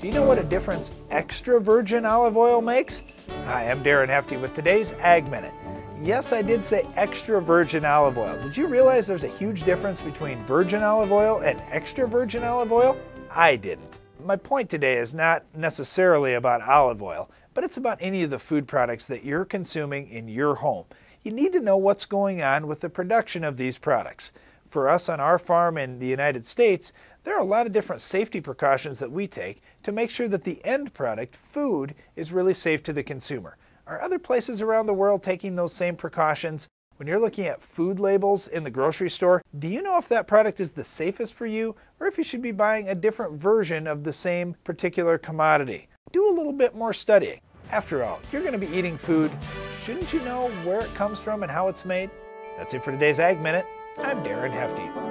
Do you know what a difference extra virgin olive oil makes? Hi, I'm Darren Hefty with today's Ag Minute. Yes, I did say extra virgin olive oil. Did you realize there's a huge difference between virgin olive oil and extra virgin olive oil? I didn't. My point today is not necessarily about olive oil, but it's about any of the food products that you're consuming in your home. You need to know what's going on with the production of these products. For us on our farm in the United States, there are a lot of different safety precautions that we take to make sure that the end product, food, is really safe to the consumer. Are other places around the world taking those same precautions? When you're looking at food labels in the grocery store, do you know if that product is the safest for you or if you should be buying a different version of the same particular commodity? Do a little bit more studying. After all, you're going to be eating food. Shouldn't you know where it comes from and how it's made? That's it for today's Ag Minute. I'm Darren Hefty.